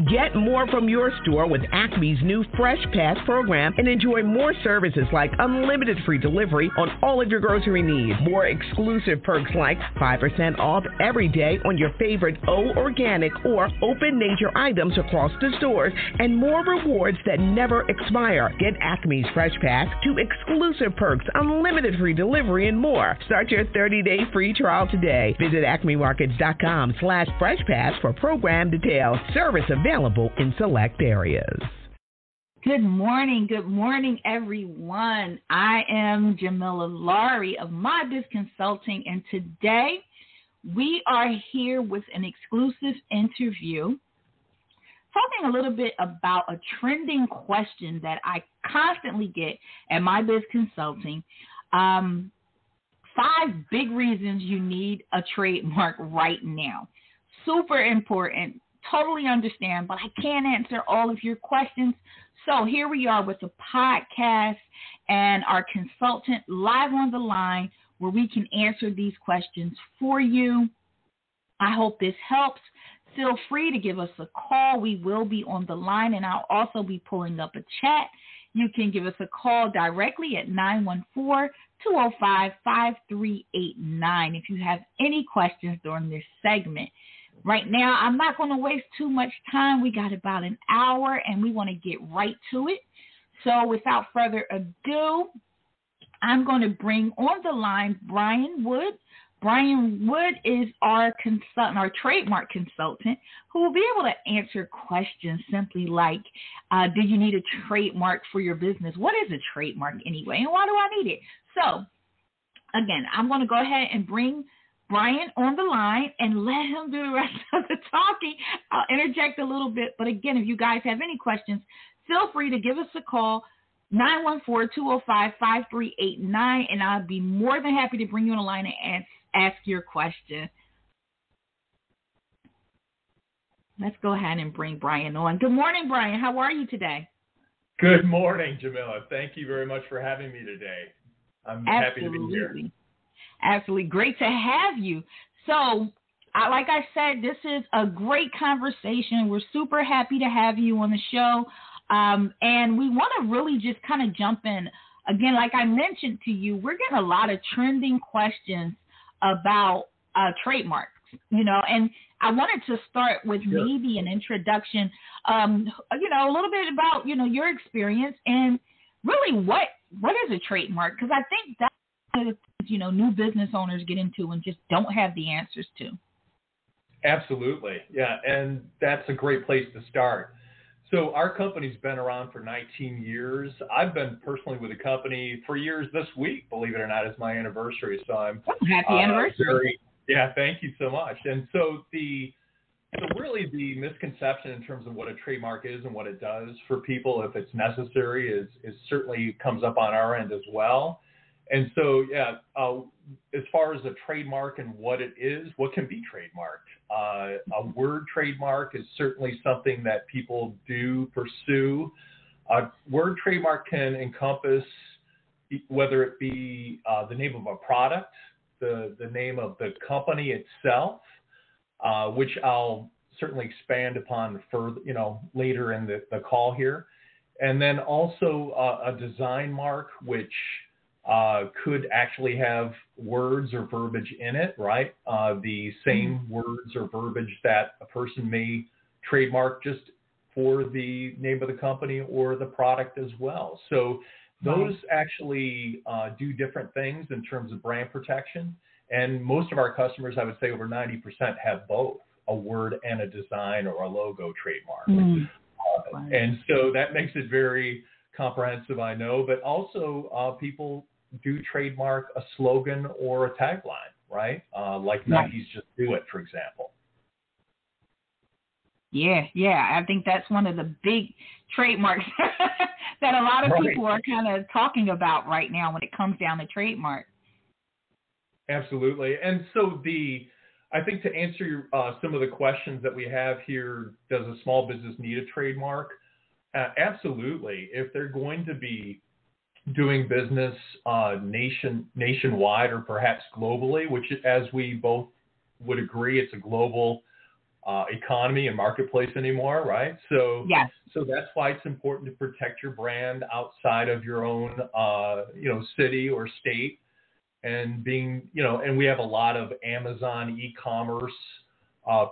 Get more from your store with Acme's new Fresh Pass program and enjoy more services like unlimited free delivery on all of your grocery needs. More exclusive perks like 5% off every day on your favorite O Organic or Open Nature items across the stores, and more rewards that never expire. Get Acme's Fresh Pass to exclusive perks, unlimited free delivery, and more. Start your 30-day free trial today. Visit acmemarkets.com/freshpass for program details. Service available in select areas. Good morning, everyone. I am Jamila Laurie of My Biz Consulting, and today we are here with an exclusive interview talking a little bit about a trending question that I constantly get at My Biz Consulting. 5 big reasons you need a trademark right now. Super important. Totally understand, but I can't answer all of your questions. So here we are with a podcast and our consultant live on the line where we can answer these questions for you. I hope this helps. Feel free to give us a call. We will be on the line, and I'll also be pulling up a chat. You can give us a call directly at 914-205-5389 if you have any questions during this segment. Right now, I'm not going to waste too much time. We got about an hour, and we want to get right to it. So without further ado, I'm going to bring on the line Brian Wood. Brian Wood is our consultant, our trademark consultant, who will be able to answer questions simply like, do you need a trademark for your business? What is a trademark anyway, and why do I need it? So, again, I'm going to go ahead and bring Brian on the line and let him do the rest of the talking. I'll interject a little bit, but again, if you guys have any questions, feel free to give us a call, 914-205-5389, and I'll be more than happy to bring you on the line and ask your question. Let's go ahead and bring Brian on. Good morning, Brian. How are you today? Good morning, Jamila. Thank you very much for having me today. I'm happy to be here. Absolutely. Great to have you. So, like I said, this is a great conversation. We're super happy to have you on the show. And we want to really just kind of jump in. Again, like I mentioned to you, we're getting a lot of trending questions about trademarks, and I wanted to start with maybe an introduction, a little bit about, your experience and really what is a trademark? Because I think that's one of the things, new business owners get into and just don't have the answers to. Absolutely. Yeah. And that's a great place to start. So our company's been around for 19 years. I've been personally with the company for years this week, believe it or not, is my anniversary. So I'm happy anniversary. Thank you so much. And so really the misconception in terms of what a trademark is and what it does for people, if it's necessary, is certainly comes up on our end as well. And so, as far as a trademark and what it is, what can be trademarked? A word trademark is certainly something that people do pursue. A word trademark can encompass whether it be the name of a product, the name of the company itself, which I'll certainly expand upon further, later in the call here. And then also a design mark, which could actually have words or verbiage in it, right? The same words or verbiage that a person may trademark just for the name of the company or the product as well. So those actually do different things in terms of brand protection. And most of our customers, I would say over 90%, have both a word and a design or a logo trademark. And so that makes it very comprehensive, I know, but also people do trademark a slogan or a tagline, right? Like Nike's Just Do It, for example. Yeah. I think that's one of the big trademarks that a lot of people are kind of talking about right now when it comes down to trademark. Absolutely. And so I think to answer some of the questions that we have here, does a small business need a trademark? Absolutely. If they're going to be doing business nationwide or perhaps globally, which, as we both would agree, it's a global economy and marketplace anymore, right? So, yes. so that's why it's important to protect your brand outside of your own, city or state. And and we have a lot of Amazon e-commerce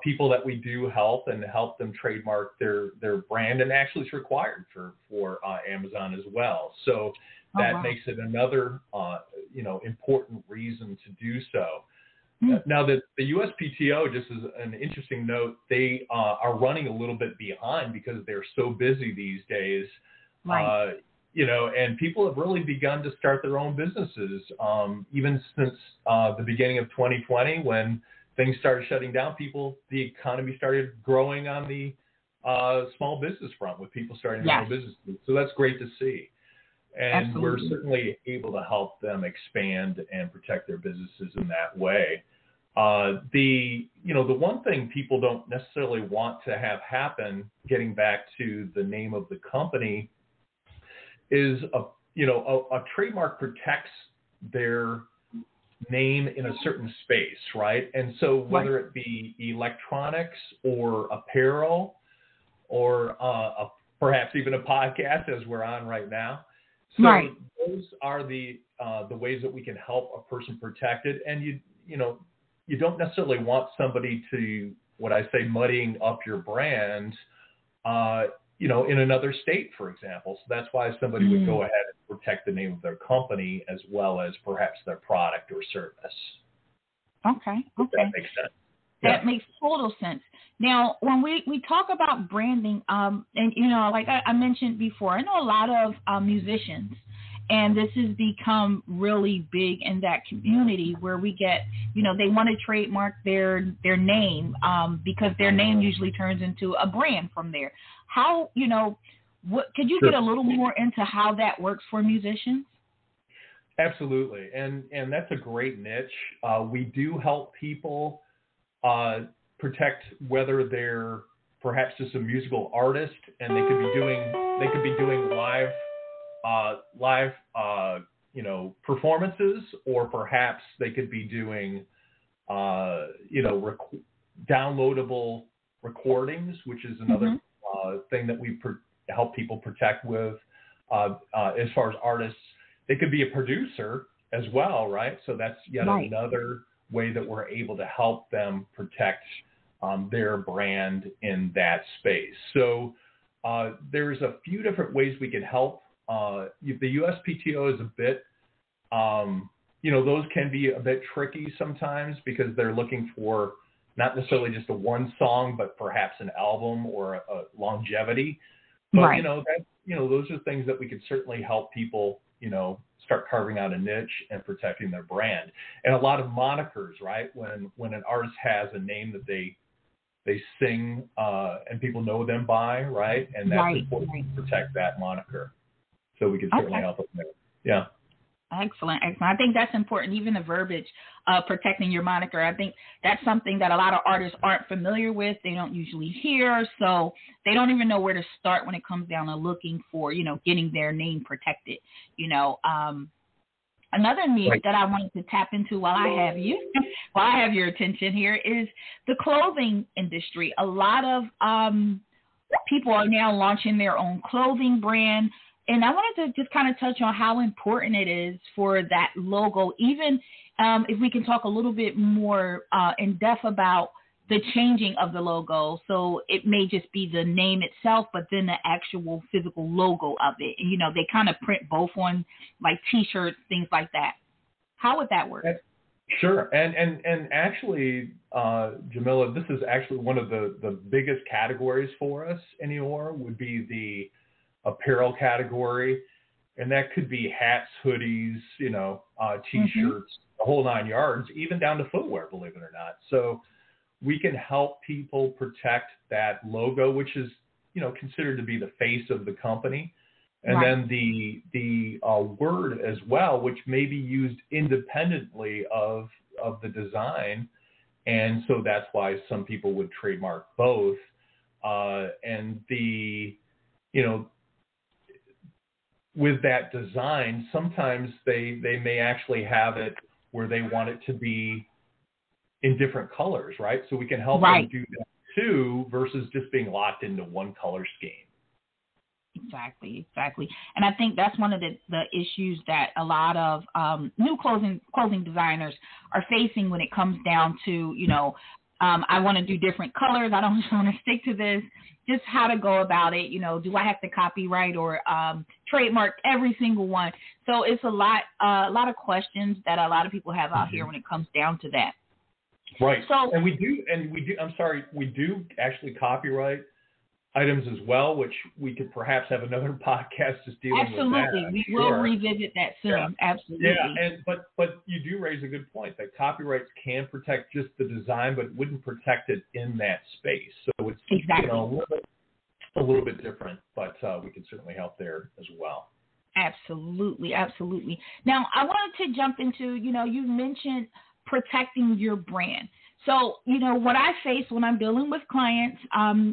people that we do help and help them trademark their brand, and actually it's required for Amazon as well. So that makes it another important reason to do so. Now, the USPTO, just as an interesting note, they are running a little bit behind because they're so busy these days. Right. And people have really begun to start their own businesses, even since the beginning of 2020, when things started shutting down. The economy started growing on the small business front, with people starting their own businesses. So that's great to see. And we're certainly able to help them expand and protect their businesses in that way. The one thing people don't necessarily want to have happen, getting back to the name of the company, is a trademark protects their name in a certain space, right? And so whether it be electronics or apparel or perhaps even a podcast, as we're on right now. So those are the ways that we can help a person protect it. And you don't necessarily want somebody to, what I say, muddying up your brand, in another state, for example. So that's why somebody would go ahead and protect the name of their company as well as perhaps their product or service. Okay. If that makes sense. That makes total sense. Now, when we talk about branding, and like I mentioned before, I know a lot of musicians, and this has become really big in that community where we get, they want to trademark their name because their name usually turns into a brand from there. How, could you get a little more into how that works for musicians? Absolutely. And that's a great niche. We do help people protect whether they're perhaps just a musical artist, and they could be doing live performances, or perhaps they could be doing downloadable recordings, which is another thing that we help people protect with. As far as artists, they could be a producer as well, right? So that's yet another way that we're able to help them protect their brand in that space. So there's a few different ways we can help. The USPTO is a bit, those can be a bit tricky sometimes because they're looking for not necessarily just a one song, but perhaps an album or a longevity. But, those are things that we could certainly help people, start carving out a niche and protecting their brand. And a lot of monikers, right? When an artist has a name that they sing and people know them by, right? And that's important to protect that moniker. So we can certainly help them there. Yeah. Excellent. I think that's important, even the verbiage, protecting your moniker. I think that's something that a lot of artists aren't familiar with. They don't usually hear, so they don't even know where to start when it comes down to looking for, getting their name protected. Another niche that I wanted to tap into while I have your attention here is the clothing industry. A lot of people are now launching their own clothing brand. And I wanted to just kind of touch on how important it is for that logo, even if we can talk a little bit more in depth about the changing of the logo. So it may just be the name itself, but then the actual physical logo of it. And, they kind of print both on like T-shirts, things like that. How would that work? Sure. And actually, Jamila, this is actually one of the biggest categories for us anymore, would be the apparel category, and that could be hats, hoodies, T-shirts, the whole 9 yards, even down to footwear, believe it or not. So we can help people protect that logo, which is, considered to be the face of the company, and then the word as well, which may be used independently of the design, and so that's why some people would trademark both, and with that design, sometimes they may actually have it where they want it to be in different colors, right? So we can help them do that two versus just being locked into one color scheme. Exactly. And I think that's one of the issues that a lot of new clothing designers are facing when it comes down to, I want to do different colors. I don't just want to stick to this. Just how to go about it. Do I have to copyright or trademark every single one? So it's a lot of questions that a lot of people have out here when it comes down to that. Right. So, and we do actually copyright items as well, which we could perhaps have another podcast just dealing with that. Absolutely. We will revisit that soon. Yeah. Absolutely. Yeah, but you do raise a good point that copyrights can protect just the design, but wouldn't protect it in that space. So it's exactly. A little bit different, but we can certainly help there as well. Absolutely. Now, I wanted to jump into, you mentioned protecting your brand. So, what I face when I'm dealing with clients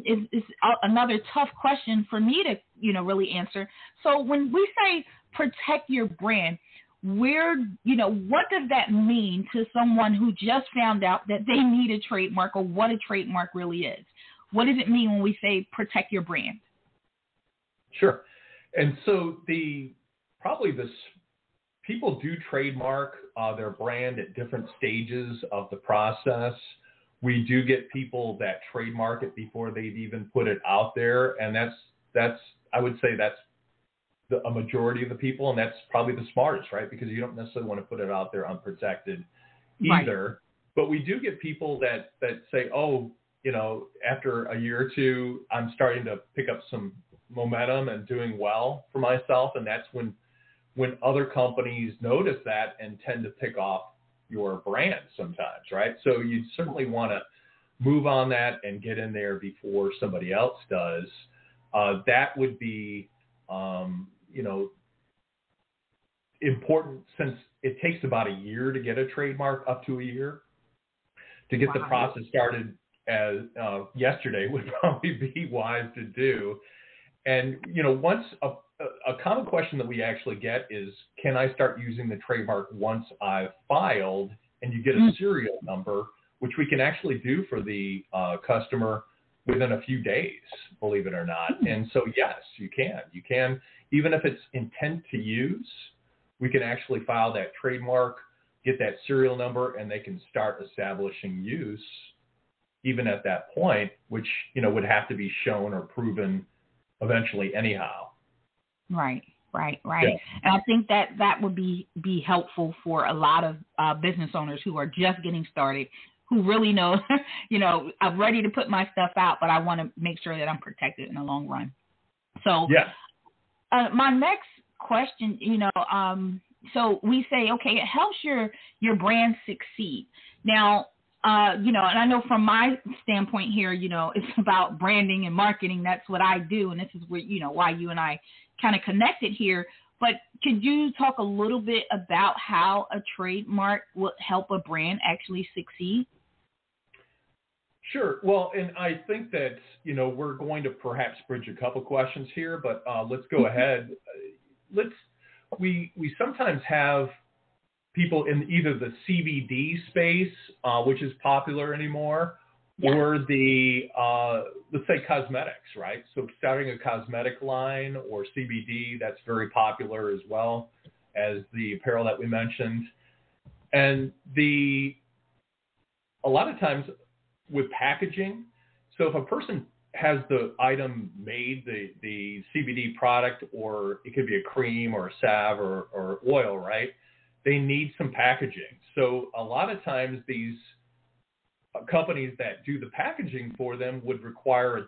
is another tough question for me to, really answer. So when we say protect your brand, what does that mean to someone who just found out that they need a trademark or what a trademark really is? What does it mean when we say protect your brand? Sure. And so people do trademark their brand at different stages of the process. We do get people that trademark it before they've even put it out there, and that's I would say that's a majority of the people, and that's probably the smartest, right? Because you don't necessarily want to put it out there unprotected either. Right. But we do get people that say, after a year or two, I'm starting to pick up some momentum and doing well for myself, and that's when other companies notice that and tend to pick off your brand sometimes, right? So you certainly want to move on that and get in there before somebody else does. That would be, important, since it takes about a year to get a trademark, up to a year. To get the process started as yesterday would probably be wise to do. And, once a common question that we actually get is, can I start using the trademark once I've filed? And you get a serial number, which we can actually do for the customer within a few days, believe it or not. And so, yes, you can. You can, even if it's intent to use, we can actually file that trademark, get that serial number, and they can start establishing use even at that point, which, would have to be shown or proven eventually anyhow. Right. Yeah. And I think that would be helpful for a lot of business owners who are just getting started, who really know, I'm ready to put my stuff out, but I want to make sure that I'm protected in the long run. So my next question, so we say, okay, it helps your brand succeed. Now, and I know from my standpoint here, it's about branding and marketing. That's what I do. And this is where, why you and I kind of connected here. But could you talk a little bit about how a trademark will help a brand actually succeed? Sure. Well, and I think that, we're going to perhaps bridge a couple questions here, but let's go ahead. We sometimes have people in either the CBD space, which is popular anymore, or the, let's say, cosmetics, right? So starting a cosmetic line or CBD, that's very popular as well as the apparel that we mentioned. And a lot of times with packaging, so if a person has the item made, the CBD product, or it could be a cream or a salve or oil, right? They need some packaging. So a lot of times these companies that do the packaging for them would require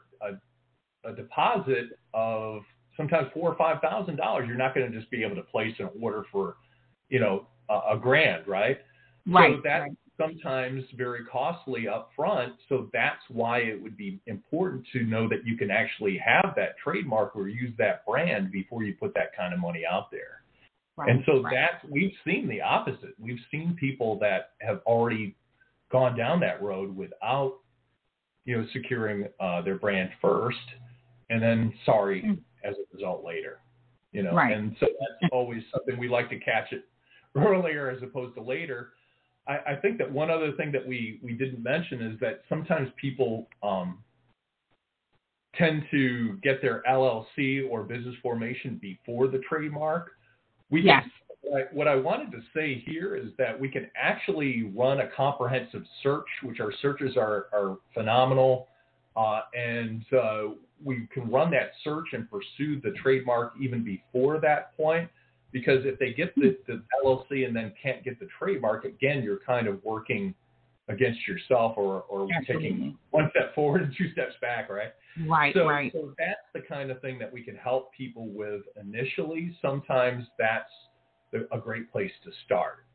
a deposit of sometimes $4,000 or $5,000. You're not going to just be able to place an order for, $1,000, right? Right. So that's sometimes very costly up front. So that's why it would be important to know that you can actually have that trademark or use that brand before you put that kind of money out there. Right, and so we've seen the opposite. We've seen people that have already gone down that road without, securing their brand first, and then as a result later, Right. And so that's always something we like to catch it earlier as opposed to later. I think that one other thing that we didn't mention is that sometimes people tend to get their LLC or business formation before the trademark. Yes. What I wanted to say here is that we can actually run a comprehensive search, which our searches are phenomenal, and we can run that search and pursue the trademark even before that point, because if they get the LLC and then can't get the trademark, again, you're kind of working against yourself or taking one step forward and two steps back, right? Right. So that's the kind of thing that we can help people with initially. Sometimes that's a great place to start.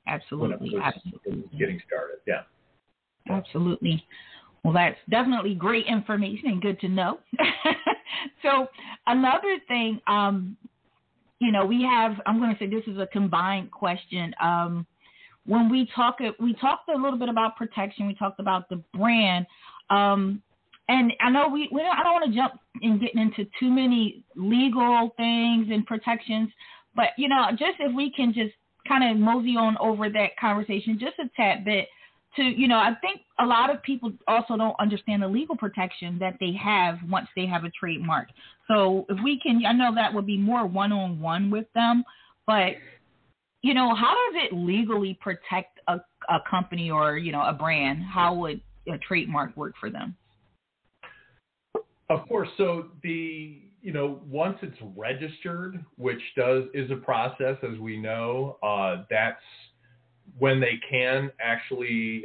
Absolutely. Getting started. Yeah. Absolutely. Well, that's definitely great information and good to know. So another thing, we have, I'm going to say this is a combined question. When we talked a little bit about protection. We talked about the brand. And I know I don't want to jump in getting into too many legal things and protections, but, just if we can just kind of mosey on over that conversation just a tad bit to, I think a lot of people also don't understand the legal protection that they have once they have a trademark. So if we can, I know that would be more one-on-one with them, but, how does it legally protect a company or, a brand? How would a trademark work for them? Of course. So once it's registered, which is a process, as we know, that's when they can actually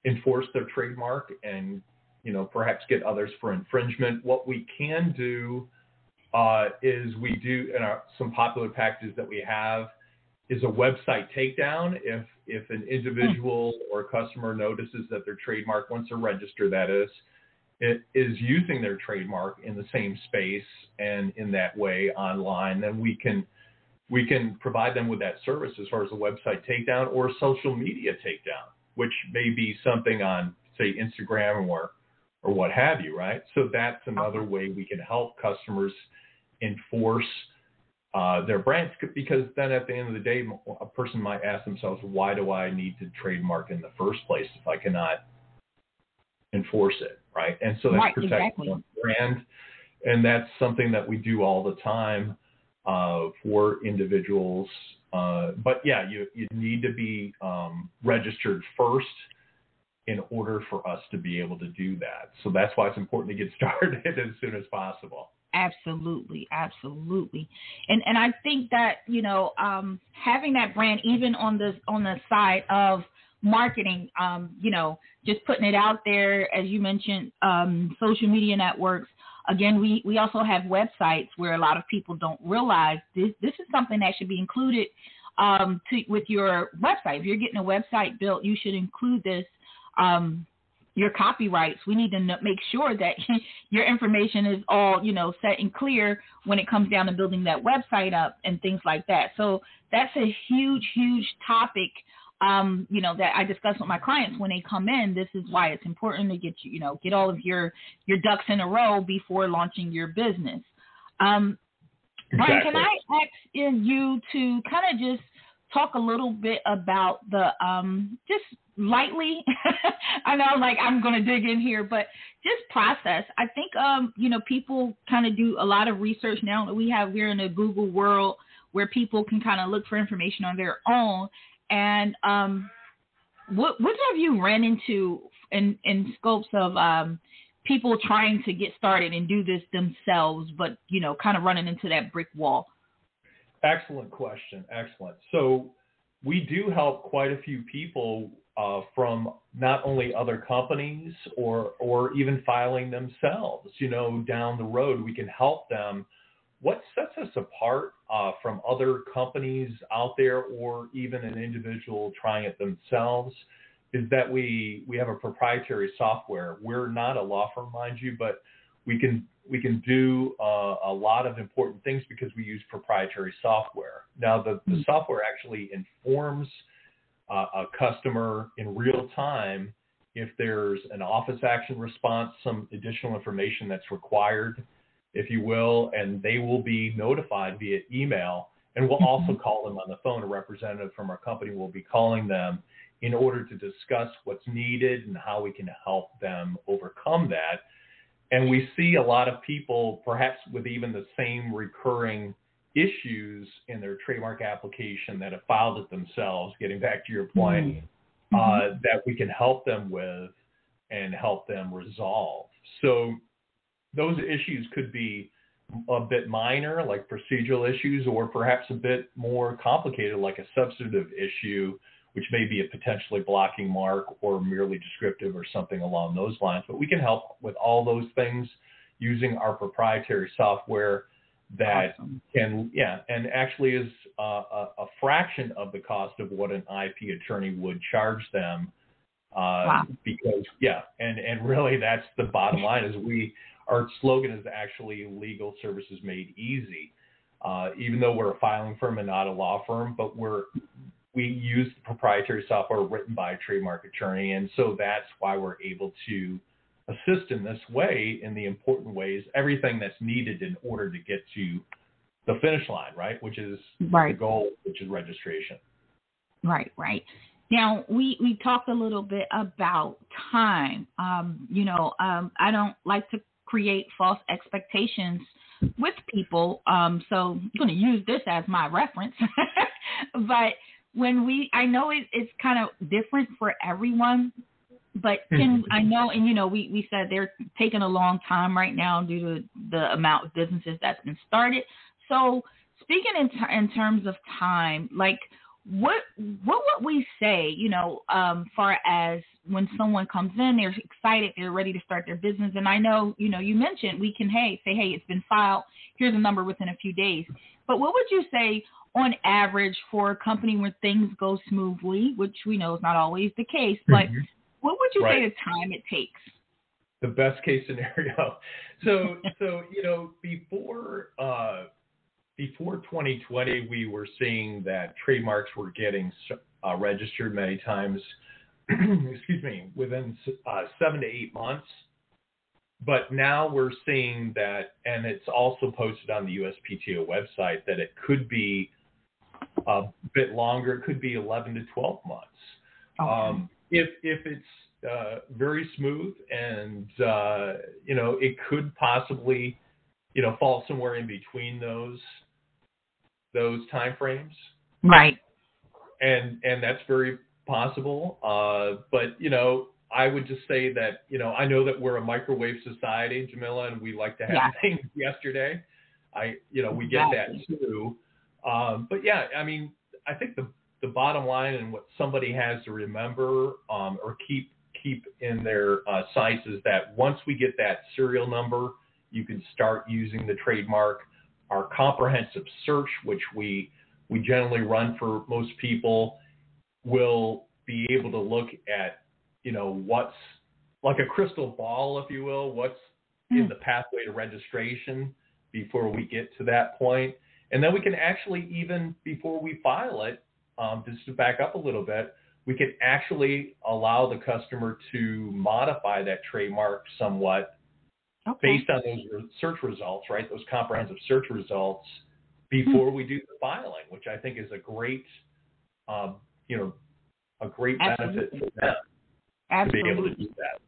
enforce their trademark and, perhaps get others for infringement. What we can do is we do in some popular packages that we have is a website takedown. If an individual or customer notices that their trademark, once they're registered, that it is using their trademark in the same space and in that way online, then we can provide them with that service as far as a website takedown or social media takedown, which may be something on, say, Instagram or what have you, right? So that's another way we can help customers enforce their brands, because then at the end of the day, a person might ask themselves, why do I need to trademark in the first place if I cannot enforce it, right? And so that's protecting the brand, and that's something that we do all the time for individuals. But yeah, you need to be registered first in order for us to be able to do that. So that's why it's important to get started as soon as possible. Absolutely. And I think that, having that brand even on the side of marketing, just putting it out there, as you mentioned, social media networks. Again, we also have websites where a lot of people don't realize this is something that should be included with your website. If you're getting a website built, you should include this. Your copyrights, we need to make sure that your information is all, set and clear when it comes down to building that website up and things like that. So that's a huge, huge topic, that I discuss with my clients when they come in. This is why it's important to get all of your ducks in a row before launching your business. Brian, can I ask you to kind of just talk a little bit about the, just lightly, I know I'm going to dig in here, but just process. I think, people kind of do a lot of research now that we're in a Google world where people can kind of look for information on their own. And what have you ran into in scopes of people trying to get started and do this themselves, but, kind of running into that brick wall? Excellent question. Excellent. So we do help quite a few people from not only other companies or even filing themselves, down the road. We can help them. What sets us apart from other companies out there or even an individual trying it themselves is that we have a proprietary software. We're not a law firm, mind you, but we can do a lot of important things because we use proprietary software. Now, the software actually informs a customer in real time if there's an office action response, some additional information that's required, if you will, and they will be notified via email. And we'll also call them on the phone. A representative from our company will be calling them in order to discuss what's needed and how we can help them overcome that. And we see a lot of people, perhaps with even the same recurring issues in their trademark application that have filed it themselves, getting back to your point, that we can help them with and help them resolve. So those issues could be a bit minor, like procedural issues, or perhaps a bit more complicated, like a substantive issue, which may be a potentially blocking mark or merely descriptive or something along those lines. But we can help with all those things using our proprietary software that can, and actually is a fraction of the cost of what an IP attorney would charge them. Because, and really that's the bottom line is our slogan is actually legal services made easy. Even though we're a filing firm and not a law firm, but we use the proprietary software written by a trademark attorney. And so that's why we're able to assist in this way, in the important ways, everything that's needed in order to get to the finish line, right? Which is the goal, which is registration. Right. Now, we talked a little bit about time. I don't like to create false expectations with people. So I'm going to use this as my reference. But I know it's kind of different for everyone, but I know, and we said they're taking a long time right now due to the amount of businesses that's been started. So speaking in terms of time, like what would we say, far as when someone comes in, they're excited, they're ready to start their business. And I know, you mentioned we can, say, it's been filed. Here's a number within a few days. But what would you say on average for a company where things go smoothly, which we know is not always the case, but what would you say the time it takes? The best case scenario. So before 2020, we were seeing that trademarks were getting registered many times, within 7 to 8 months. But now we're seeing that, and it's also posted on the USPTO website, that it could be a bit longer. It could be 11 to 12 months. Okay. If it's very smooth, and it could possibly fall somewhere in between those time frames. Right. And that's very possible. But I would just say that, I know that we're a microwave society, Jamila, and we like to have things yesterday. We get that too. But I think the bottom line and what somebody has to remember or keep in their sights is that once we get that serial number, you can start using the trademark. Our comprehensive search, which we generally run for most people, will be able to look at, what's like a crystal ball, if you will, what's in the pathway to registration before we get to that point. And then we can actually, even before we file it, just to back up a little bit, we can actually allow the customer to modify that trademark somewhat based on those search results, right? Those comprehensive search results before we do the filing, which I think is a great, a great benefit for them to be able to do that.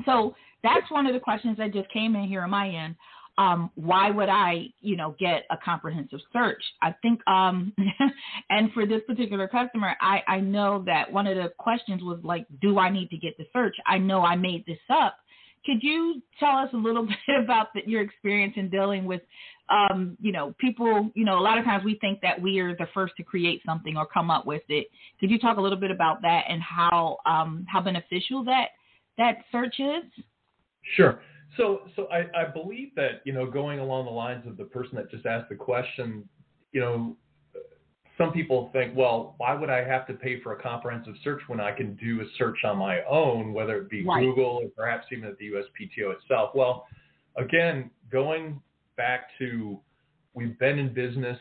So that's one of the questions that just came in here on my end. Why would I, get a comprehensive search? I think, and for this particular customer, I know that one of the questions was like, do I need to get the search? I know I made this up. Could you tell us a little bit about your experience in dealing with, people, a lot of times we think that we are the first to create something or come up with it. Could you talk a little bit about that and how beneficial that search is? Sure. So I believe that, going along the lines of the person that just asked the question, some people think, well, why would I have to pay for a comprehensive search when I can do a search on my own, whether it be Google or perhaps even at the USPTO itself? Well, again, going back to, we've been in business,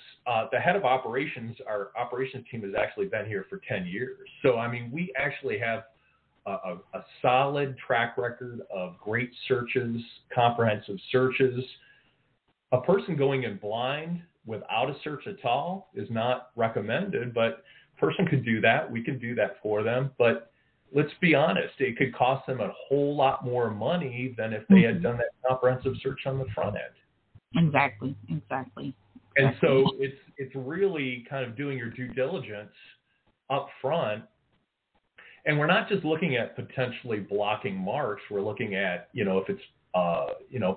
the head of operations, our operations team has actually been here for 10 years. So, we actually have a solid track record of great searches, comprehensive searches. A person going in blind without a search at all is not recommended, but a person could do that. We can do that for them. But let's be honest, it could cost them a whole lot more money than if they had done that comprehensive search on the front end. Exactly. And so it's really kind of doing your due diligence up front. And we're not just looking at potentially blocking marks. We're looking at, if it's,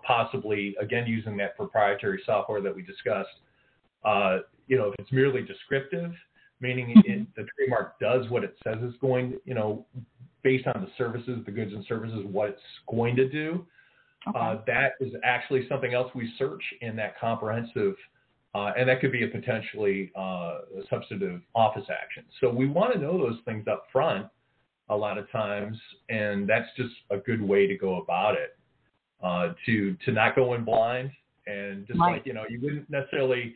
possibly, again, using that proprietary software that we discussed, if it's merely descriptive, meaning the trademark does what it says it's going to, based on the services, the goods and services, what it's going to do. That is actually something else we search in that comprehensive, and that could be a potentially a substantive office action. So we want to know those things up front a lot of times, and that's just a good way to go about it, to not go in blind, and just like, you wouldn't necessarily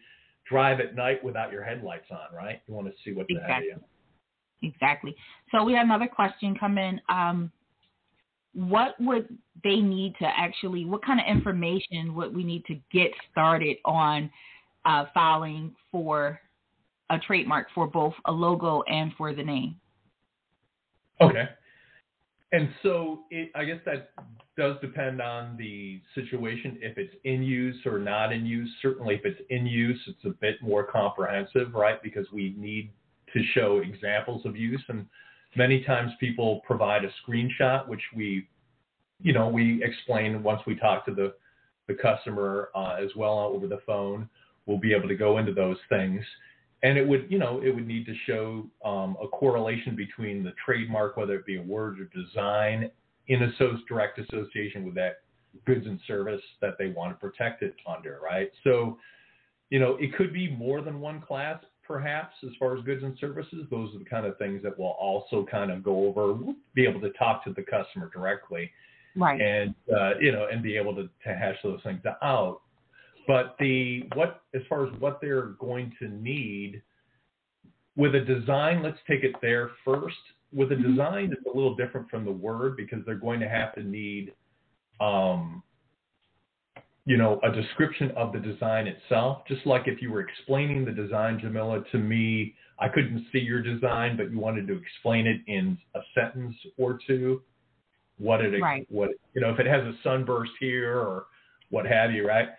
drive at night without your headlights on, right? You want to see what's ahead of you. Exactly. So we have another question come in. What would they need to what kind of information would we need to get started on filing for a trademark for both a logo and for the name? Okay. And so I guess that does depend on the situation, if it's in use or not in use. Certainly if it's in use, it's a bit more comprehensive, right? Because we need to show examples of use. And many times people provide a screenshot, which we explain once we talk to the customer as well over the phone. We'll be able to go into those things. And it would need to show a correlation between the trademark, whether it be a word or design, in direct association with that goods and service that they want to protect it under, right? So, it could be more than one class, perhaps, as far as goods and services. Those are the kind of things that we'll also kind of go over. We'll be able to talk to the customer directly, right? And and be able to hash those things out. But as far as what they're going to need with a design, let's take it there first. With a design, it's a little different from the word, because they're going to have to need, a description of the design itself. Just like if you were explaining the design, Jamila, to me, I couldn't see your design, but you wanted to explain it in a sentence or two. If it has a sunburst here or what have you, right?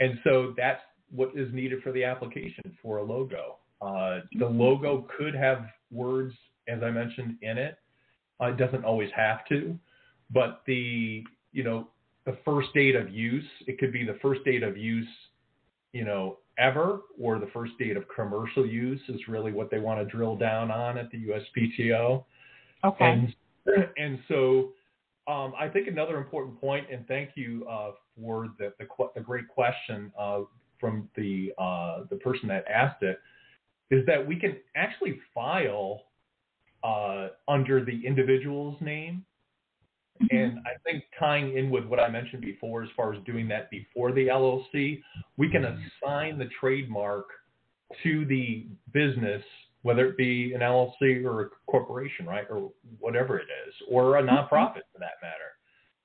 And so that's what is needed for the application for a logo. The logo could have words, as I mentioned, in it. It doesn't always have to, but the first date of use, it could be the first date of use, ever, or the first date of commercial use is really what they want to drill down on at the USPTO. Okay. And so I think another important point, and thank you for the great question from the person that asked it, is that we can actually file under the individual's name. And I think tying in with what I mentioned before, as far as doing that before the LLC, we can assign the trademark to the business, whether it be an LLC or a corporation, right, or whatever it is, or a nonprofit for that matter,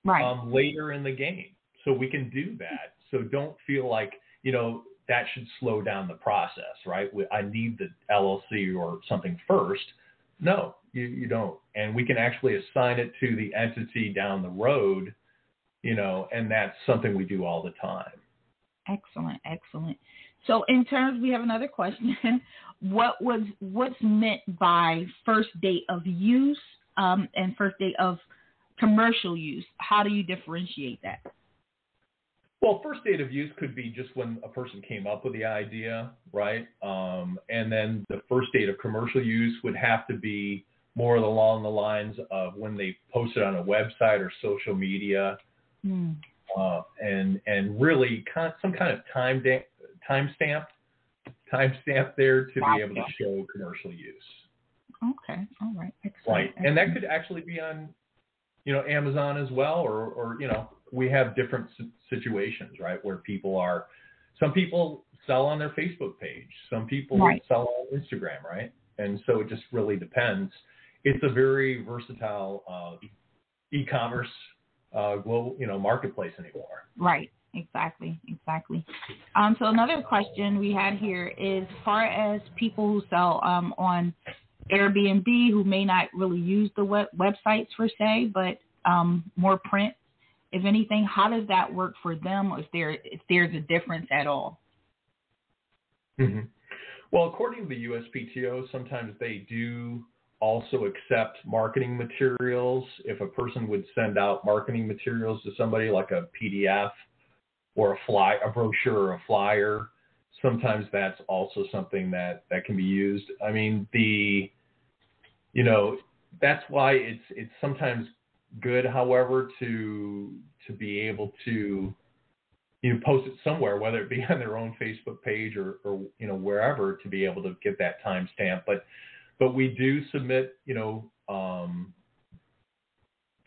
right, later in the game. So we can do that. So don't feel like, that should slow down the process, right? I need the LLC or something first. No, you don't. And we can actually assign it to the entity down the road, and that's something we do all the time. Excellent. So in terms, we have another question. What's meant by first date of use and first date of commercial use? How do you differentiate that? Well, first date of use could be just when a person came up with the idea, right? And then the first date of commercial use would have to be more along the lines of when they posted on a website or social media, and really some kind of timestamp there to be able to show commercial use. Okay, all right, excellent. Right, and that could actually be on, Amazon as well, or we have different situations, right, where some people sell on their Facebook page, some people sell on Instagram, right? And so it just really depends. It's a very versatile e-commerce global, marketplace anymore. Right. Exactly. So another question we had here is, as far as people who sell on Airbnb who may not really use the websites per se, but more print, if anything? How does that work for them, or if there's a difference at all? Mm-hmm. Well, according to the USPTO, sometimes they do also accept marketing materials. If a person would send out marketing materials to somebody, like a PDF or a brochure or a flyer, sometimes that's also something that can be used. I mean, that's why it's sometimes good, however, to be able to post it somewhere, whether it be on their own Facebook page or wherever, to be able to get that timestamp. But we do submit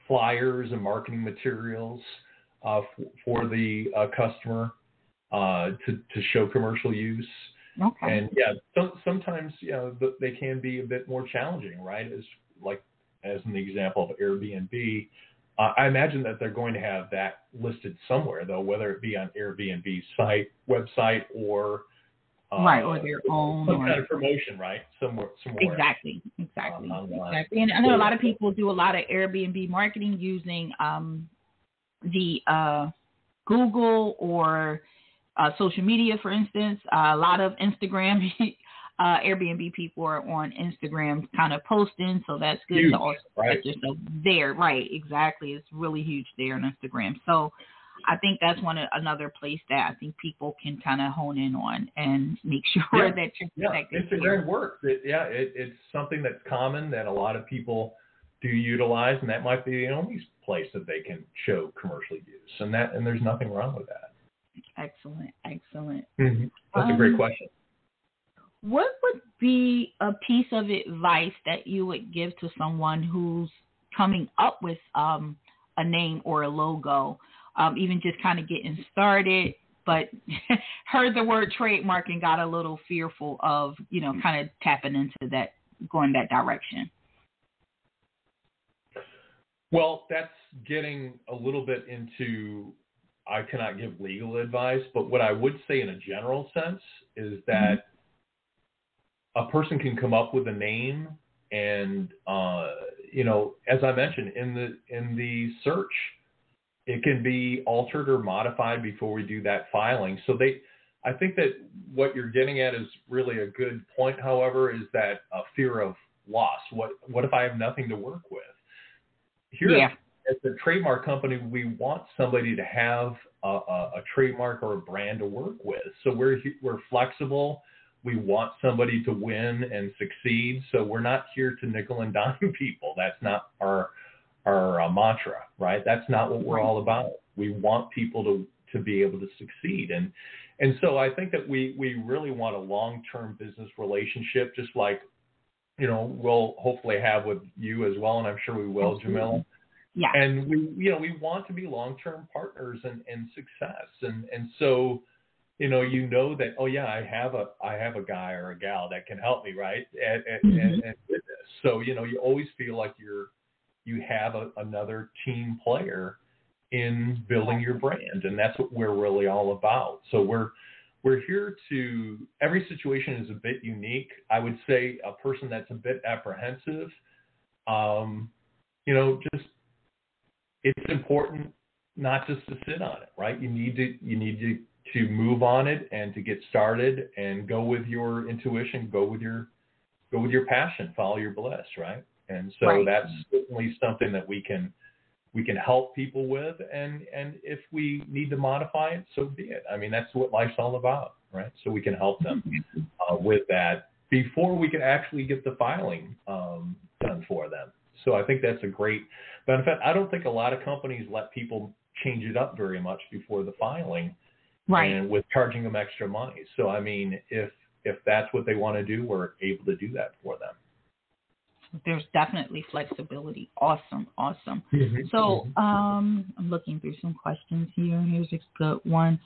flyers and marketing materials for the customer to show commercial use. Okay. And sometimes they can be a bit more challenging, right? As an example of Airbnb, I imagine that they're going to have that listed somewhere, though, whether it be on Airbnb's website, or or their own some kind of promotion, right? Somewhere. Exactly. And I know a lot of people do a lot of Airbnb marketing using the Google or social media, for instance. A lot of Instagram Airbnb people are on Instagram kind of posting, so that's good huge, to also right? Put yourself there. Right, exactly. It's really huge there on Instagram. So I think that's another place that I think people can kind of hone in on and make sure that you're protected. Instagram works. It's something that's common that a lot of people do utilize, and that might be the only place that they can show commercial use, and there's nothing wrong with that. Excellent. Mm-hmm. That's a great question. What would be a piece of advice that you would give to someone who's coming up with a name or a logo, even just kind of getting started, but heard the word trademark and got a little fearful of, kind of tapping into that, going that direction? Well, that's getting a little bit into, I cannot give legal advice, but what I would say in a general sense is that a person can come up with a name, and as I mentioned in the search, it can be altered or modified before we do that filing. So I think that what you're getting at is really a good point. However, is that a fear of loss? What if I have nothing to work with? Here at the trademark company, we want somebody to have a trademark or a brand to work with. So we're flexible. We want somebody to win and succeed. So we're not here to nickel and dime people. That's not our mantra, right? That's not what we're all about. We want people to be able to succeed. And so I think that we really want a long-term business relationship, just like, we'll hopefully have with you as well. And I'm sure we will, Jamila. Yeah. And we want to be long-term partners and success. And so, that, I have a guy or a gal that can help me, right? And with this. So, you always feel like you have another team player in building your brand, and that's what we're really all about. So we're here to, every situation is a bit unique. I would say a person that's a bit apprehensive, just, it's important not just to sit on it, right? You need to move on it and to get started and go with your intuition, go with your passion, follow your bliss, right? And so that's certainly something that we can help people with, and if we need to modify it, so be it. I mean, that's what life's all about, right? So we can help them with that before we can actually get the filing done for them. So I think that's a great benefit. I don't think a lot of companies let people change it up very much before the filing, and with charging them extra money. So I mean, if that's what they want to do, we're able to do that for them. There's definitely flexibility. Awesome. So I'm looking through some questions here. Here's a good one.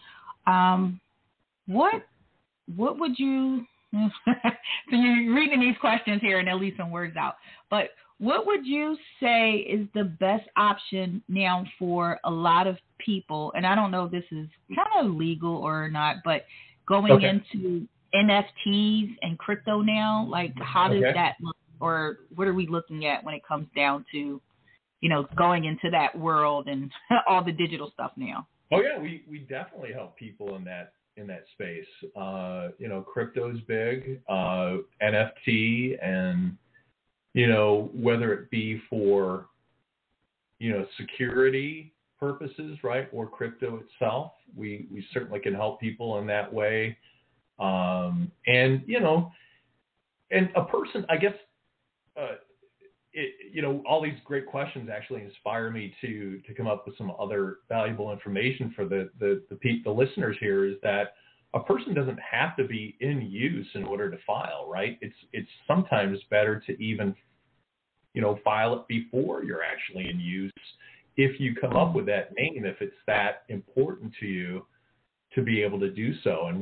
What would you? So you're reading these questions here and at least some words out. But what would you say is the best option now for a lot of people? And I don't know if this is kind of legal or not, but going into NFTs and crypto now, like how does that look? or what are we looking at when it comes down to, going into that world and all the digital stuff now? Oh yeah, we definitely help people in that space. Crypto's big, NFT, and whether it be for security purposes, right, or crypto itself, we certainly can help people in that way. And a person, I guess, all these great questions actually inspire me to come up with some other valuable information for the listeners here, is that a person doesn't have to be in use in order to file, right? It's sometimes better to even, file it before you're actually in use, if you come up with that name, if it's that important to you to be able to do so. And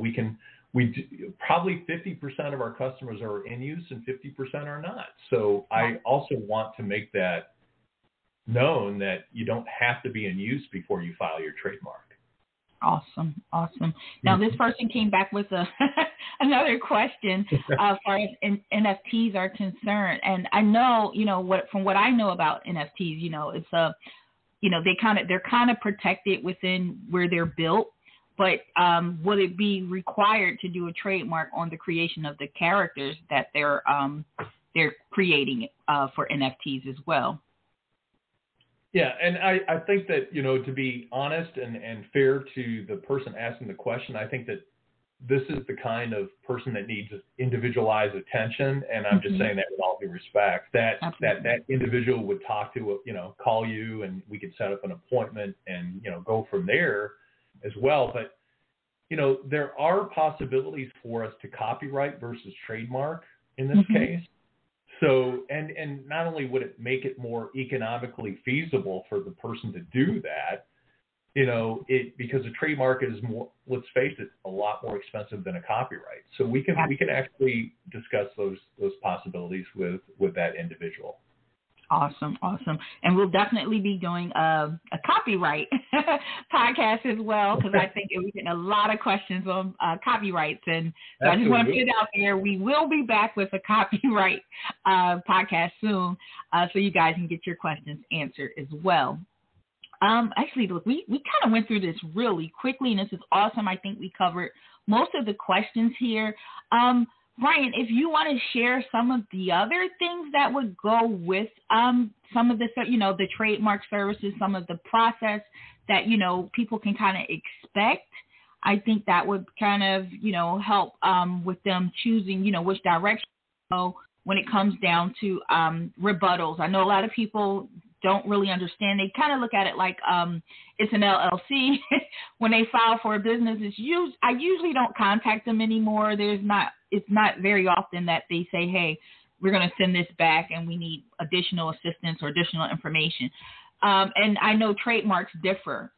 probably 50% of our customers are in use and 50% are not. So I also want to make that known that you don't have to be in use before you file your trademark. Awesome. Now, this person came back with another question as far as NFTs are concerned. And I know, from what I know about NFTs, it's they're kind of protected within where they're built. But would it be required to do a trademark on the creation of the characters that they're creating for NFTs as well? Yeah, and I think that, to be honest and fair to the person asking the question, I think that this is the kind of person that needs individualized attention, and I'm just saying that with all due respect, that individual would talk to, call you, and we could set up an appointment and, go from there as well. But, there are possibilities for us to copyright versus trademark in this case. So, and not only would it make it more economically feasible for the person to do that, because a trademark is more, let's face it, a lot more expensive than a copyright. So we can actually discuss those possibilities with that individual. Awesome. And we'll definitely be doing a copyright podcast as well, because I think we're getting a lot of questions on copyrights. And so I just want to put it out there. We will be back with a copyright podcast soon, so you guys can get your questions answered as well. Actually, look, we kind of went through this really quickly, and this is awesome. I think we covered most of the questions here. Brian, if you want to share some of the other things that would go with some of the, the trademark services, some of the process that, people can kind of expect, I think that would kind of, help with them choosing, which direction to go when it comes down to rebuttals. I know a lot of people don't really understand. They kind of look at it like it's an LLC. When they file for a business, I usually don't contact them anymore. It's not very often that they say, hey, we're going to send this back and we need additional assistance or additional information. And I know trademarks differ.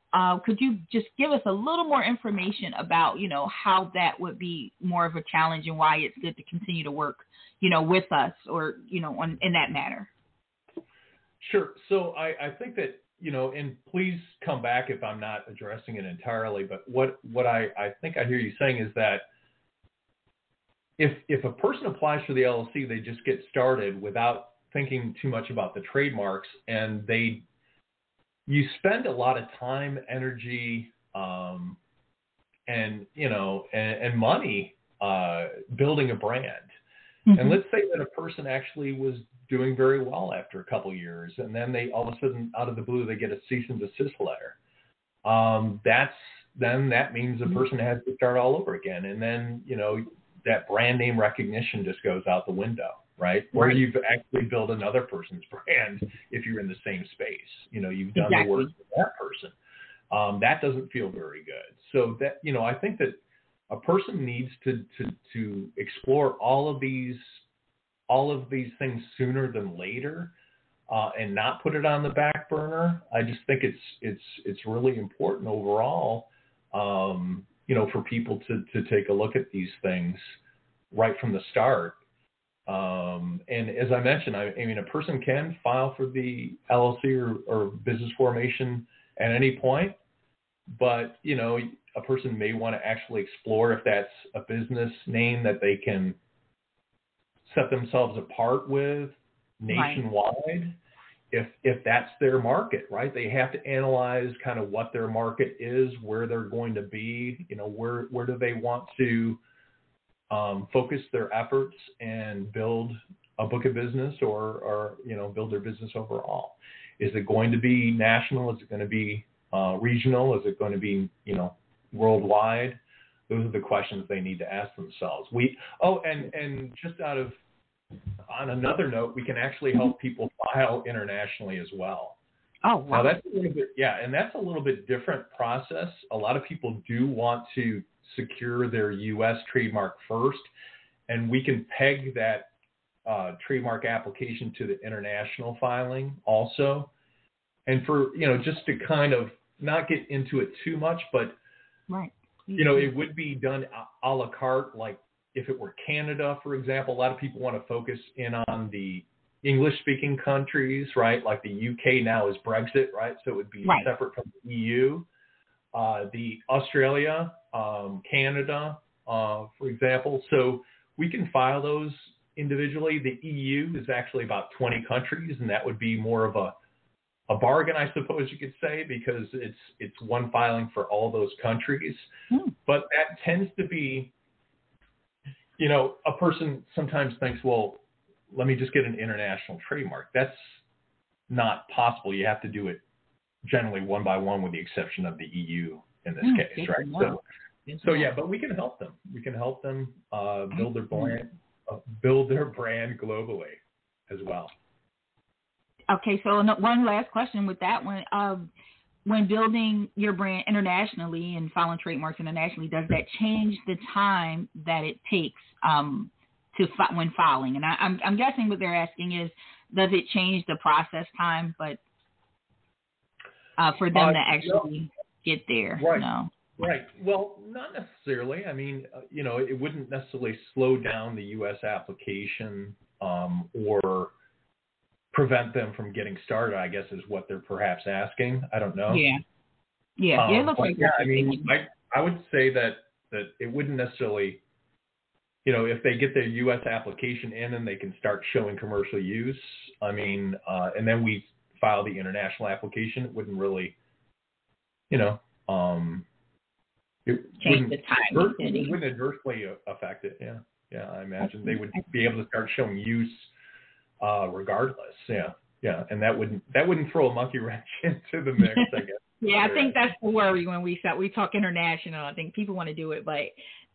Could you just give us a little more information about, how that would be more of a challenge and why it's good to continue to work, with us or, in that matter? Sure. So I think that, and please come back if I'm not addressing it entirely, but what I think I hear you saying is that if a person applies for the LLC, they just get started without thinking too much about the trademarks, and you spend a lot of time, energy, and money building a brand. And let's say that a person actually was doing very well after a couple of years, and then they all of a sudden, out of the blue, they get a cease and desist letter. That means the person has to start all over again, and then that brand name recognition just goes out the window, right? Or you've actually built another person's brand if you're in the same space. You've done the work for that person. That doesn't feel very good. So that I think that a person needs to explore all of these things sooner than later, and not put it on the back burner. I just think it's really important overall, for people to take a look at these things right from the start. And as I mentioned, I mean, a person can file for the LLC or business formation at any point, but a person may want to actually explore if that's a business name that they can set themselves apart with nationwide. If that's their market, right? They have to analyze kind of what their market is, where they're going to be, where do they want to focus their efforts and build a book of business or build their business overall. Is it going to be national? Is it going to be regional? Is it going to be, worldwide? Those are the questions they need to ask themselves. And just on another note, we can actually help people file internationally as well. Oh, wow. Now that's a little bit, and that's a little bit different process. A lot of people do want to secure their U.S. trademark first, and we can peg that trademark application to the international filing also. And for, just to kind of not get into it too much, but, it would be done a la carte, like if it were Canada, for example. A lot of people want to focus in on the English-speaking countries, right? Like the UK now is Brexit, right? So it would be separate from the EU. The Australia, Canada, for example. So we can file those individually. The EU is actually about 20 countries, and that would be more of a bargain, I suppose you could say, because it's one filing for all those countries. But that tends to be, a person sometimes thinks, well, let me just get an international trademark. That's not possible. You have to do it generally one by one, with the exception of the EU in this case, right? But we can help them. We can help them build their brand globally as well. Okay, so one last question with that one. When building your brand internationally and filing trademarks internationally, does that change the time that it takes when filing? And I'm guessing what they're asking is, does it change the process time, but for them to actually get there? Right. No. Right. Well, not necessarily. I mean, it wouldn't necessarily slow down the U.S. application or prevent them from getting started, I guess, is what they're perhaps asking. I don't know. Yeah. It looks like I mean, I would say that it wouldn't necessarily, if they get their U.S. application in and they can start showing commercial use, I mean, and then we file the international application, it wouldn't really, it change the time. It wouldn't adversely affect it. Yeah. I imagine they would be able to start showing use regardless. Yeah. And that wouldn't throw a monkey wrench into the mix, I guess. I think that's the worry when we talk international. I think people want to do it, but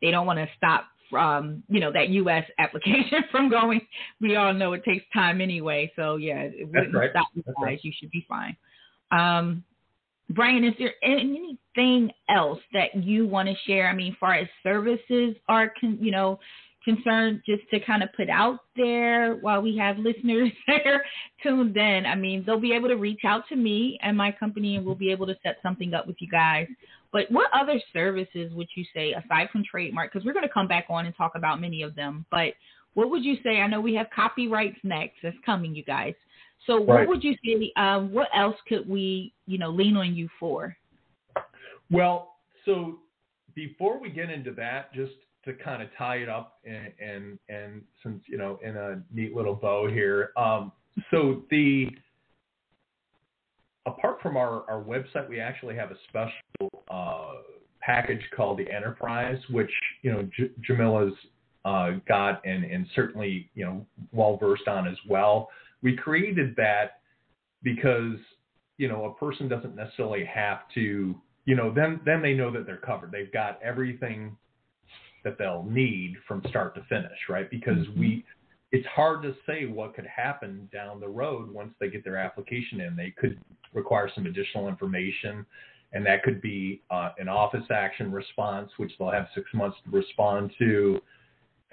they don't want to stop from, that U.S. application from going. We all know it takes time anyway. So it wouldn't stop you guys. Right. You should be fine. Brian, is there anything else that you want to share? I mean, as far as services are, concerned, just to kind of put out there while we have listeners there tuned in. I mean, they'll be able to reach out to me and my company, and we'll be able to set something up with you guys. But what other services would you say, aside from trademark, because we're going to come back on and talk about many of them, but what would you say? I know we have copyrights next. That's coming, you guys. So what would you say, what else could we, lean on you for? Well, so before we get into that, just to kind of tie it up and since, in a neat little bow here. So apart from our website, we actually have a special package called the Enterprise, which, Jamila's got and certainly, well-versed on as well. We created that because, a person doesn't necessarily have to, then they know that they're covered. They've got everything that they'll need from start to finish, right? Because it's hard to say what could happen down the road once they get their application in. They could require some additional information, and that could be an office action response, which they'll have 6 months to respond to.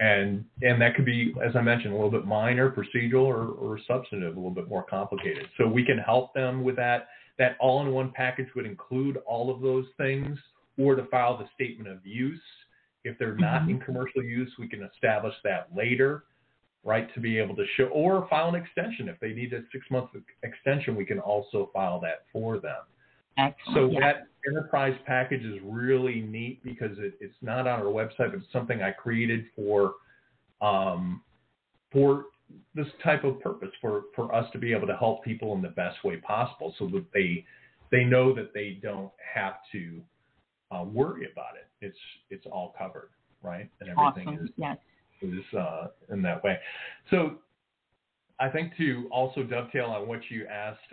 And that could be, as I mentioned, a little bit minor, procedural, or substantive, a little bit more complicated. So we can help them with that. That all-in-one package would include all of those things, or to file the statement of use. If they're not in commercial use, we can establish that later, right, to be able to show, or file an extension. If they need a 6-month extension, we can also file that for them. Excellent. So that Enterprise package is really neat because it's not on our website, but it's something I created for for this type of purpose, for us to be able to help people in the best way possible, so that they know that they don't have to worry about it. It's all covered, right? And everything awesome. is in that way. So I think to also dovetail on what you asked,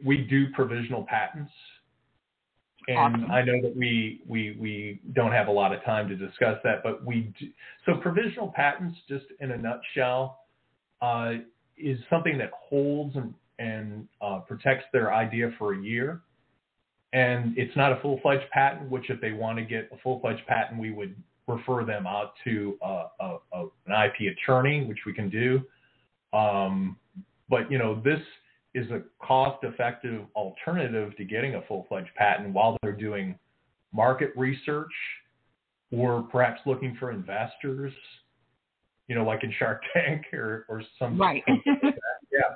we do provisional patents. And awesome. I know that we don't have a lot of time to discuss that, but we do. So provisional patents, just in a nutshell, is something that holds and protects their idea for a year. And it's not a full-fledged patent, which if they want to get a full-fledged patent, we would refer them out to an IP attorney, which we can do. But, this is a cost-effective alternative to getting a full-fledged patent while they're doing market research or perhaps looking for investors, like in Shark Tank or something. Right. Like that. Yeah.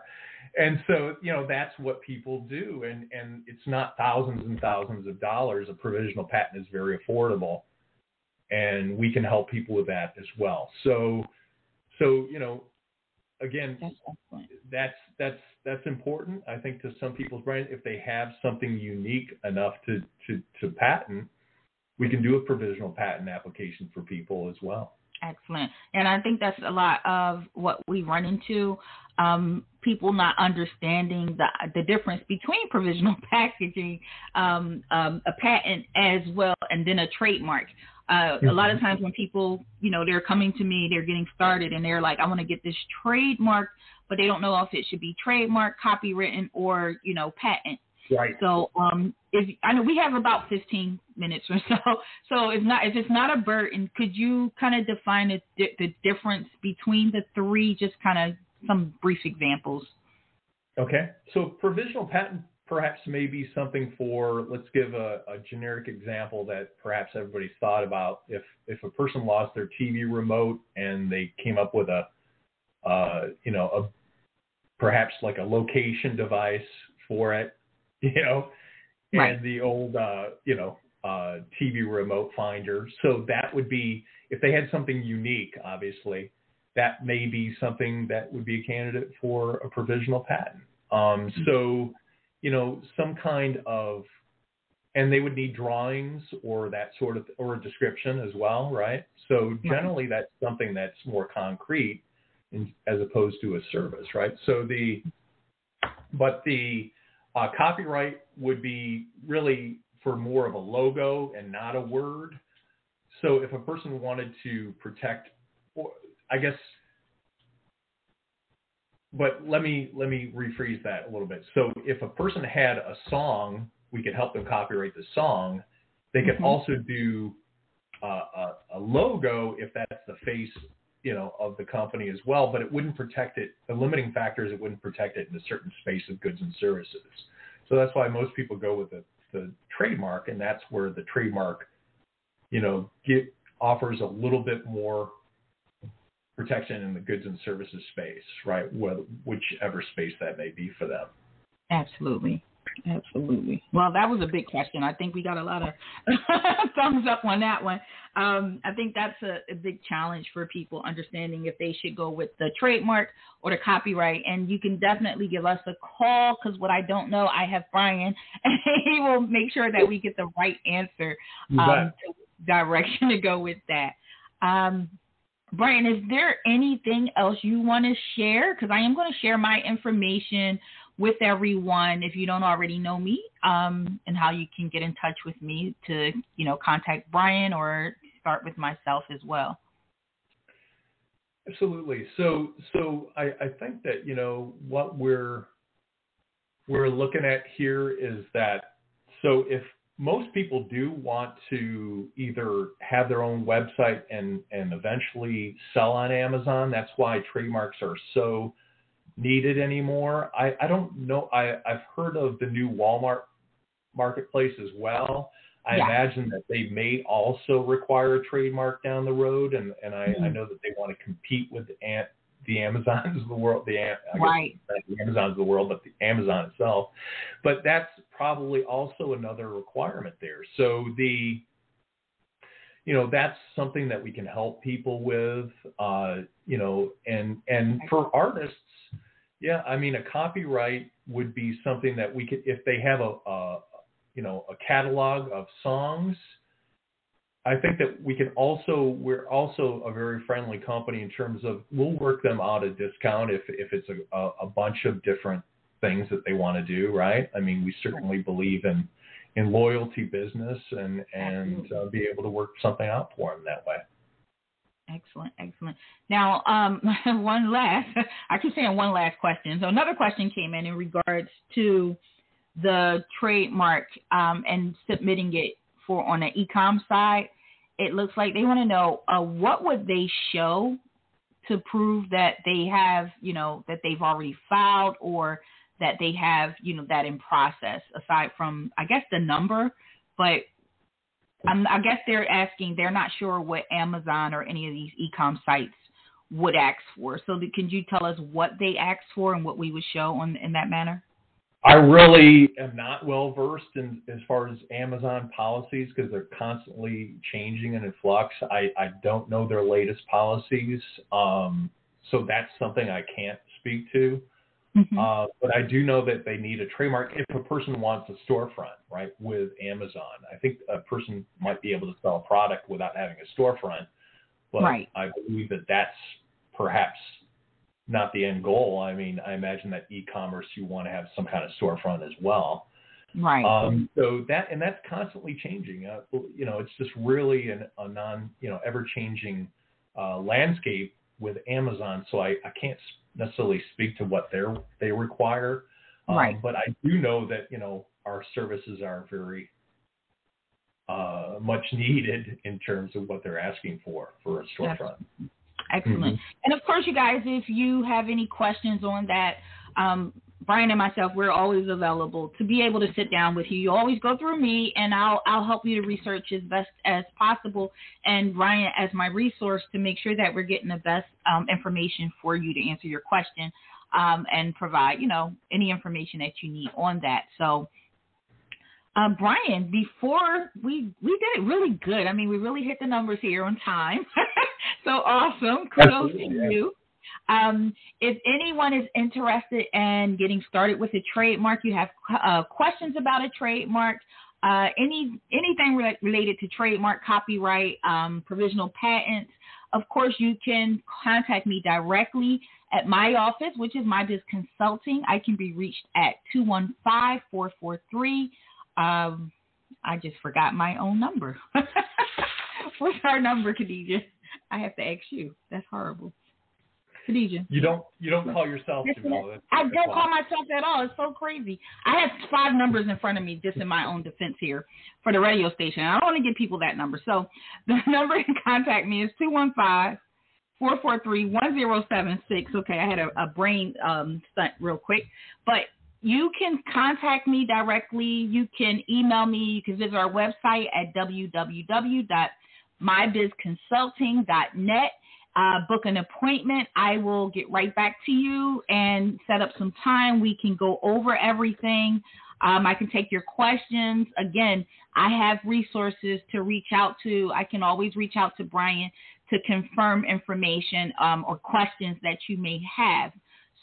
And so, that's what people do. And it's not thousands and thousands of dollars. A provisional patent is very affordable. And we can help people with that as well. So again, that's important, I think, to some people's brain. If they have something unique enough to patent, we can do a provisional patent application for people as well. Excellent. And I think that's a lot of what we run into, people not understanding the difference between provisional packaging, a patent as well, and then a trademark. A lot of times when people, they're coming to me, they're getting started and they're like, I want to get this trademark, but they don't know if it should be trademark, copywritten, or, patent. Right. So I know we have about 15 minutes or so. So if it's not a burden, could you kind of define the difference between the three, just kind of some brief examples? Okay. So provisional patent perhaps may be something for, let's give a generic example that perhaps everybody's thought about. If a person lost their TV remote and they came up with a perhaps like a location device for it, right. and the old, TV remote finder. So that would be, if they had something unique, obviously, that may be something that would be a candidate for a provisional patent. So, some kind of, and they would need drawings or that sort of, or a description as well, right? So generally that's something that's more concrete as opposed to a service, right? So the copyright would be really for more of a logo and not a word. So if a person wanted to protect, or I guess, but let me rephrase that a little bit. So if a person had a song, we could help them copyright the song. They could also do a logo if that's the face, of the company as well, but it wouldn't protect it. The limiting factor is it wouldn't protect it in a certain space of goods and services. So that's why most people go with the trademark, and that's where the trademark, offers a little bit more protection in the goods and services space, right? Whichever space that may be for them. Absolutely. Well, that was a big question. I think we got a lot of thumbs up on that one. I think that's a big challenge for people understanding if they should go with the trademark or the copyright. And you can definitely give us a call, because what I don't know, I have Brian, and he will make sure that we get the right answer, direction to go with that. Brian, is there anything else you want to share? Because I am going to share my information with everyone, if you don't already know me, and how you can get in touch with me to, contact Brian or start with myself as well. Absolutely. So I think that, what we're looking at here is that, so if most people do want to either have their own website and eventually sell on Amazon, that's why trademarks are so needed anymore. I don't know. I've heard of the new Walmart marketplace as well. I imagine that they may also require a trademark down the road, and I know that they want to compete with the Amazons of the world. Not the Amazons of the world, but the Amazon itself. But that's probably also another requirement there. So that's something that we can help people with, and for artists, yeah, I mean, a copyright would be something that we could, if they have a catalog of songs, I think that we're also a very friendly company in terms of we'll work them out a discount if it's a bunch of different things that they want to do, right? I mean, we certainly believe in loyalty business and be able to work something out for them that way. Excellent. Now, one last question. So another question came in regards to the trademark and submitting it on an e-com site. It looks like they want to know what would they show to prove that they have, that they've already filed or that they have, that in process, aside from, I guess, the number. But I guess they're not sure what Amazon or any of these e-com sites would ask for. So can you tell us what they asked for and what we would show in that manner? I really am not well versed in as far as Amazon policies because they're constantly changing and in flux. I don't know their latest policies, so that's something I can't speak to. Mm-hmm. But I do know that they need a trademark if a person wants a storefront, right, with Amazon. I think a person might be able to sell a product without having a storefront, but right. I believe that that's perhaps not the end goal. I mean, I imagine that e-commerce, you want to have some kind of storefront as well. Right. So that's constantly changing. It's just really a ever-changing landscape with Amazon. So I can't necessarily speak to what they require. Right. But I do know that, our services are very much needed in terms of what they're asking for a storefront. Yes. Excellent. Mm-hmm. And of course, you guys, if you have any questions on that, Brian and myself, we're always available to be able to sit down with you. You always go through me, and I'll help you to research as best as possible, and Brian as my resource to make sure that we're getting the best information for you to answer your question and provide, any information that you need on that. So, Brian, before we did it really good. I mean, we really hit the numbers here on time. So awesome. Kudos to you. If anyone is interested in getting started with a trademark, you have questions about a trademark, anything related to trademark, copyright, provisional patents, of course, you can contact me directly at my office, which is My Biz Consulting. I can be reached at 215-443. I just forgot my own number. What's our number, Khadijah? I have to ask you. That's horrible. Khadijah. You don't call yourself Jamila. I don't call myself at all. It's so crazy. I have 5 numbers in front of me just in my own defense here for the radio station. I don't want to give people that number. So the number to contact me is 215-443-1076. Okay, I had a brain stunt real quick. But you can contact me directly. You can email me. You can visit our website at www.mybizconsulting.net. Book an appointment. I will get right back to you and set up some time. We can go over everything. I can take your questions. Again, I have resources to reach out to. I can always reach out to Brian to confirm information or questions that you may have.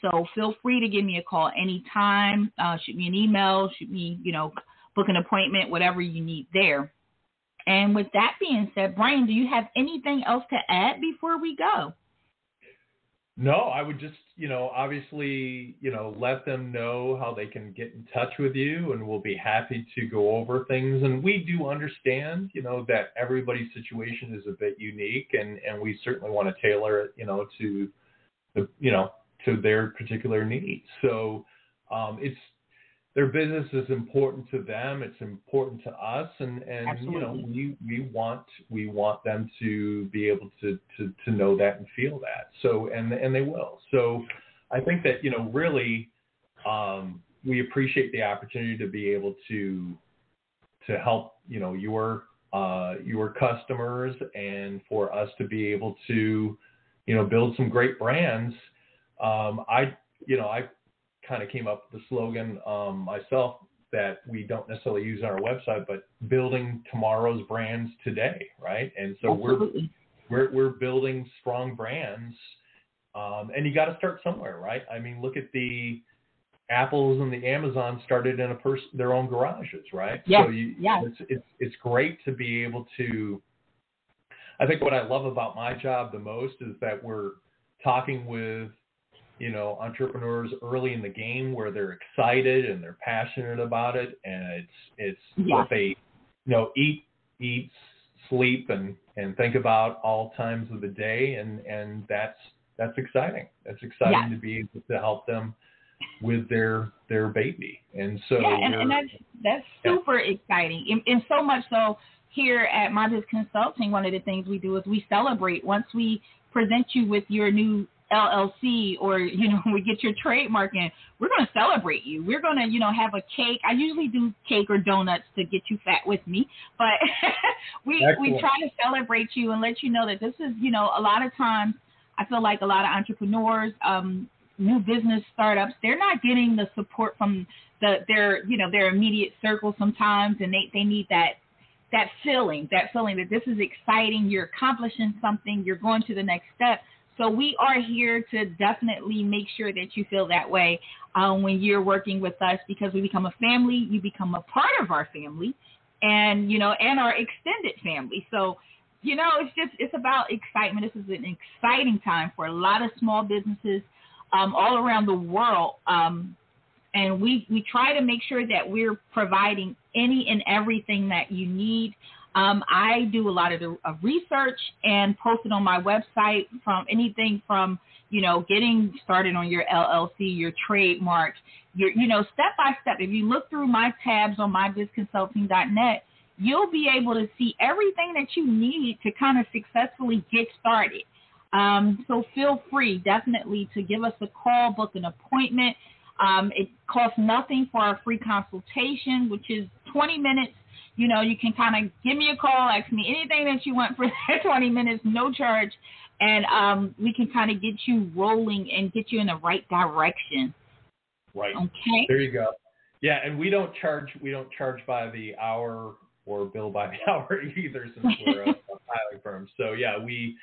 So feel free to give me a call anytime. Shoot me an email. Shoot me, book an appointment, whatever you need there. And with that being said, Brian, do you have anything else to add before we go? No, I would just, obviously, let them know how they can get in touch with you, and we'll be happy to go over things. And we do understand, that everybody's situation is a bit unique, and we certainly want to tailor it, to the, to their particular needs. So their business is important to them. It's important to us, and we want them to be able to know that and feel that. So and they will. So I think that really we appreciate the opportunity to be able to help your customers, and for us to be able to build some great brands. I kind of came up with the slogan myself that we don't necessarily use on our website, but building tomorrow's brands today, right? And so Absolutely. we're building strong brands, and you got to start somewhere, right? I mean, look at the Apples and the Amazon started in their own garages, right? Yes. So it's great to be able to. I think what I love about my job the most is that we're talking with, entrepreneurs early in the game where they're excited and they're passionate about it, and it's what they, eat, sleep, and think about all times of the day, and that's exciting. That's exciting to be able to help them with their baby, and so and that's super exciting, and so much so. Here at My Biz Consulting, one of the things we do is we celebrate once we present you with your new LLC, or we get your trademark in. We're going to celebrate you. We're going to have a cake. I usually do cake or donuts to get you fat with me, but we try to celebrate you and let you know that this is a lot of times I feel like a lot of entrepreneurs, new business startups, they're not getting the support from their immediate circle sometimes, and they need that feeling that this is exciting, you're accomplishing something, you're going to the next step. So we are here to definitely make sure that you feel that way when you're working with us, because we become a family, you become a part of our family, and our extended family. So it's about excitement. This is an exciting time for a lot of small businesses all around the world. And we try to make sure that we're providing any and everything that you need. I do a lot of the research and post it on my website, from anything from, getting started on your LLC, your trademark, your, step by step. If you look through my tabs on mybizconsulting.net, you'll be able to see everything that you need to kind of successfully get started. So feel free definitely to give us a call, book an appointment. It costs nothing for our free consultation, which is 20 minutes. You can kind of give me a call, ask me anything that you want for that 20 minutes, no charge. And we can kind of get you rolling and get you in the right direction. Right. Okay. There you go. Yeah. And we don't charge by the hour or bill by the hour either, since we're a filing firm. So yeah, we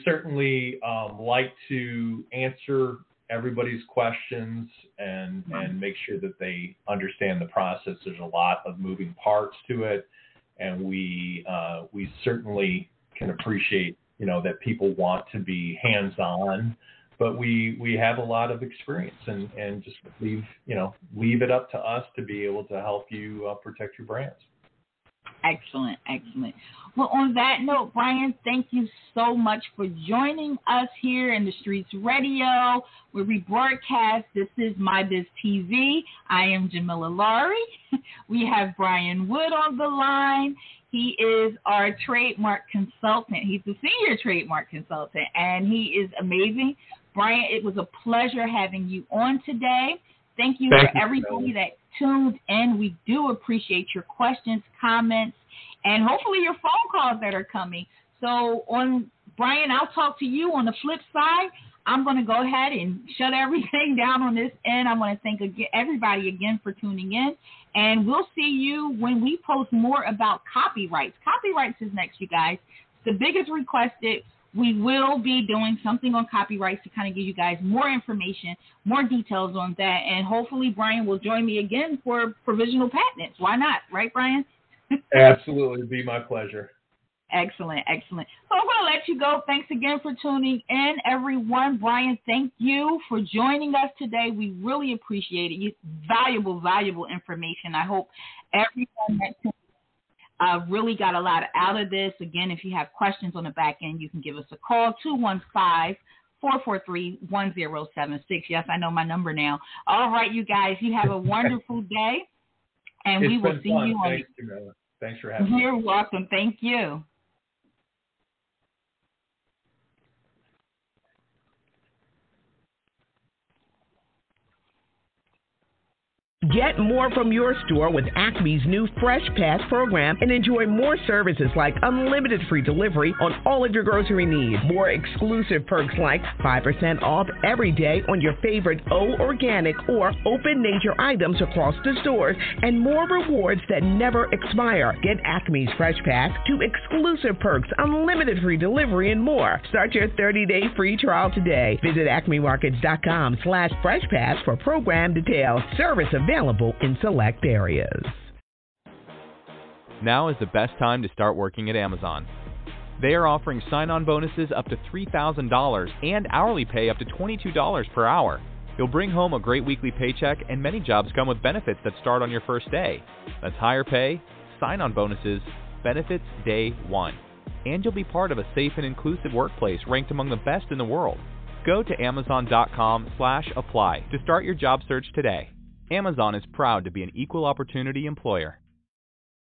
certainly like to answer everybody's questions and make sure that they understand the process. There's a lot of moving parts to it, and we certainly can appreciate that people want to be hands-on, but we have a lot of experience, and just leave it up to us to be able to help you protect your brands. Excellent. Well, on that note, Brian, thank you so much for joining us here in the Streets Radio, where we broadcast. This is My Biz TV. I am Jamila Laurie. We have Brian Wood on the line. He is our trademark consultant. He's the senior trademark consultant, and he is amazing. Brian, it was a pleasure having you on today. Thank you for everybody that tuned in. We do appreciate your questions, comments, and hopefully your phone calls that are coming. So Brian, I'll talk to you on the flip side. I'm going to go ahead and shut everything down on this end. I want to thank everybody again for tuning in, and we'll see you when we post more about copyrights. Copyrights is next, you guys. The biggest requested. We will be doing something on copyrights to kind of give you guys more information, more details on that. And hopefully Brian will join me again for provisional patents. Why not? Right, Brian? Absolutely. It'd be my pleasure. Excellent. So I'm going to let you go. Thanks again for tuning in, everyone. Brian, thank you for joining us today. We really appreciate it. Valuable information. I hope everyone that tuned really got a lot out of this. Again, if you have questions on the back end, you can give us a call, 215-443-1076. Yes, I know my number now. All right, you guys, you have a wonderful day, and we will see you on. Thanks, Jamila. Thanks for having me. You're welcome. Thank you. Get more from your store with Acme's new Fresh Pass program and enjoy more services like unlimited free delivery on all of your grocery needs. More exclusive perks like 5% off every day on your favorite O Organic or Open Nature items across the stores, and more rewards that never expire. Get Acme's Fresh Pass to exclusive perks, unlimited free delivery, and more. Start your 30-day free trial today. Visit acmemarkets.com/freshpass for program details. Service available in select areas. Now is the best time to start working at Amazon. They are offering sign-on bonuses up to $3,000 and hourly pay up to $22 per hour. You'll bring home a great weekly paycheck, and many jobs come with benefits that start on your first day. That's higher pay, sign-on bonuses, benefits day one. And you'll be part of a safe and inclusive workplace ranked among the best in the world. Go to amazon.com/apply to start your job search today. Amazon is proud to be an equal opportunity employer.